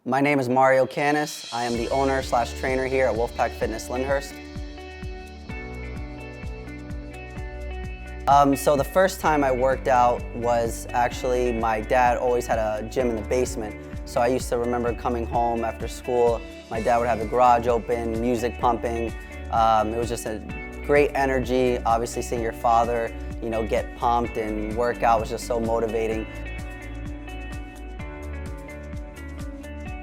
My name is Mario Canis. I am the owner/trainer here at Wolfpack Fitness Lyndhurst. So the first time I worked out was actually, my dad always had a gym in the basement. So I used to remember coming home after school, my dad would have the garage open, music pumping. It was just a great energy. Obviously seeing your father, get pumped and work out was just so motivating.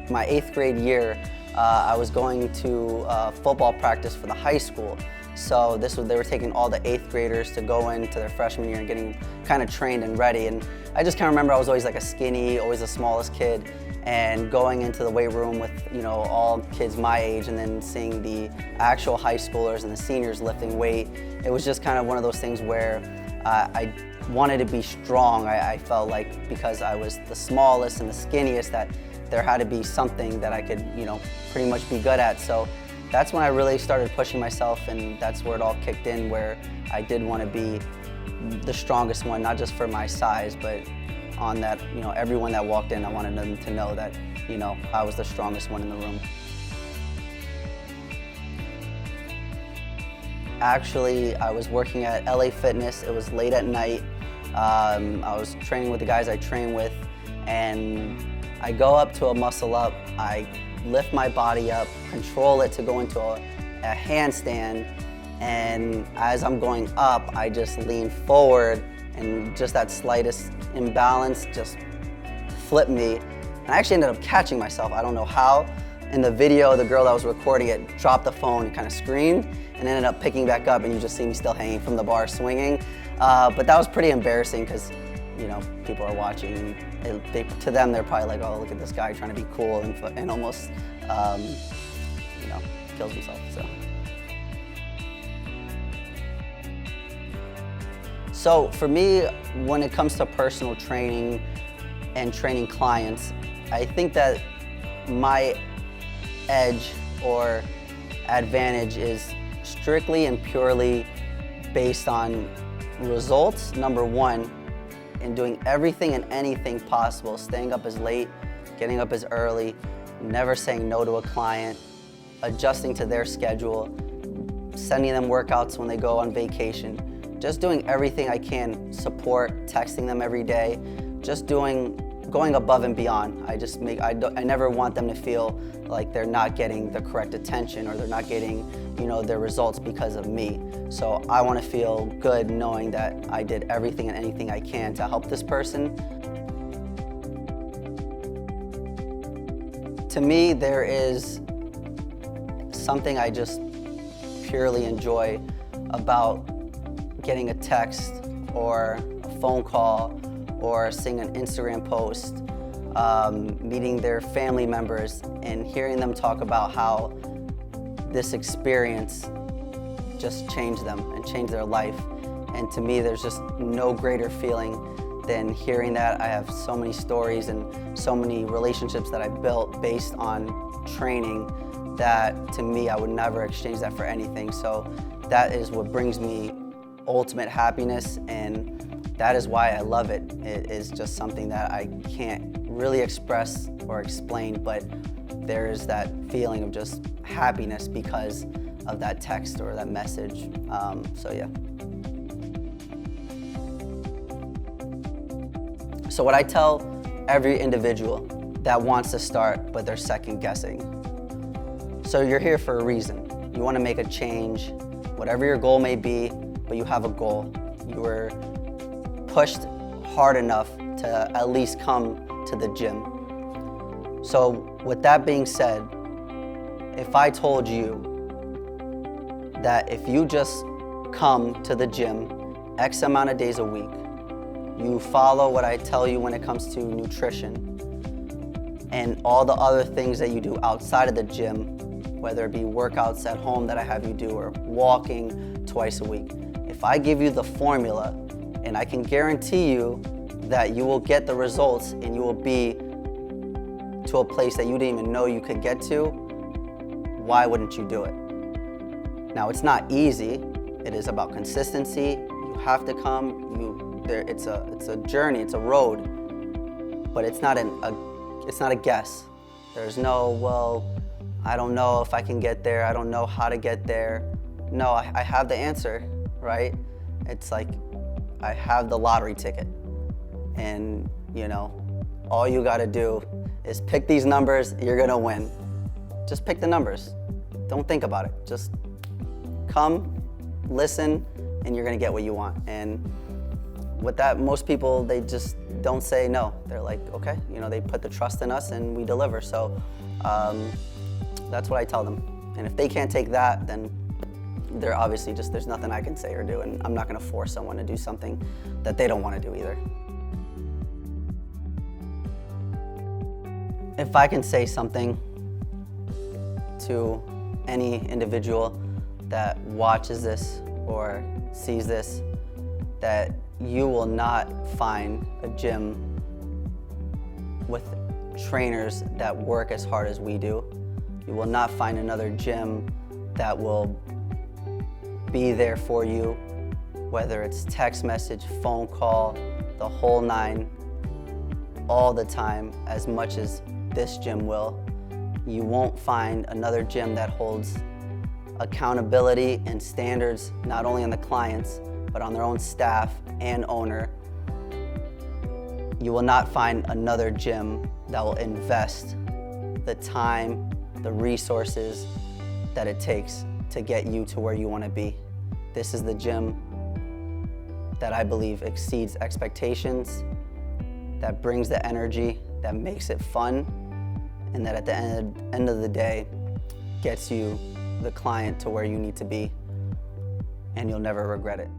My 8th grade year, I was going to football practice for the high school. So they were taking all the 8th graders to go into their freshman year and getting kind of trained and ready. And I just kind of remember I was always like a skinny, always the smallest kid, and going into the weight room with all kids my age, and then seeing the actual high schoolers and the seniors lifting weight. It was just kind of one of those things where I wanted to be strong. I felt like because I was the smallest and the skinniest that there had to be something that I could, pretty much be good at. So that's when I really started pushing myself, and that's where it all kicked in, where I did want to be the strongest one, not just for my size, but on that, everyone that walked in, I wanted them to know that, I was the strongest one in the room. Actually, I was working at LA Fitness. It was late at night. I was training with the guys I train with, and I go up to a muscle up, I lift my body up, control it to go into a handstand, and as I'm going up, I just lean forward, and just that slightest imbalance just flipped me. And I actually ended up catching myself. I don't know how. In the video, the girl that was recording it dropped the phone and kind of screamed, and ended up picking back up, and you just see me still hanging from the bar swinging. But that was pretty embarrassing because people are watching, and to them they're probably like, oh, look at this guy trying to be cool and almost, kills himself. So for me, when it comes to personal training and training clients, I think that my edge or advantage is strictly and purely based on results, number one, and doing everything and anything possible, staying up as late, getting up as early, never saying no to a client, adjusting to their schedule, sending them workouts when they go on vacation, just doing everything I can, support, texting them every day, just going above and beyond. I never want them to feel like they're not getting the correct attention, or they're not getting their results because of me. So I want to feel good knowing that I did everything and anything I can to help this person. To me, there is something I just purely enjoy about getting a text or a phone call or seeing an Instagram post, meeting their family members and hearing them talk about how this experience just changed them and changed their life. And to me, there's just no greater feeling than hearing that. I have so many stories and so many relationships that I built based on training that, to me, I would never exchange that for anything. So that is what brings me ultimate happiness, and that is why I love it. It is just something that I can't really express or explain, but there is that feeling of just happiness because of that text or that message. So yeah. So what I tell every individual that wants to start but they're second guessing. So you're here for a reason. You want to make a change, whatever your goal may be, but you have a goal. You were pushed hard enough to at least come to the gym. So with that being said, if I told you that if you just come to the gym X amount of days a week, you follow what I tell you when it comes to nutrition and all the other things that you do outside of the gym, whether it be workouts at home that I have you do or walking twice a week, if I give you the formula and I can guarantee you that you will get the results and you will be to a place that you didn't even know you could get to, why wouldn't you do it? Now, it's not easy. It is about consistency. You have to come. It's a journey, it's a road, but it's not a guess. There's no, well, I don't know if I can get there, I don't know how to get there. No, I have the answer, right? It's like I have the lottery ticket, and all you gotta do is pick these numbers, you're gonna win. Just pick the numbers. Don't think about it. Just come, listen, and you're gonna get what you want. And with that, most people, they just don't say no. They're like, okay, they put the trust in us and we deliver. So that's what I tell them. And if they can't take that, then they're obviously there's nothing I can say or do, and I'm not gonna force someone to do something that they don't wanna do either. If I can say something to any individual that watches this or sees this, that you will not find a gym with trainers that work as hard as we do. You will not find another gym that will be there for you, whether it's text message, phone call, the whole nine, all the time, as much as this gym will. You won't find another gym that holds accountability and standards, not only on the clients, but on their own staff and owner. You will not find another gym that will invest the time, the resources that it takes to get you to where you want to be. This is the gym that I believe exceeds expectations, that brings the energy, that makes it fun, and that at the end of the day gets you, the client, to where you need to be, and you'll never regret it.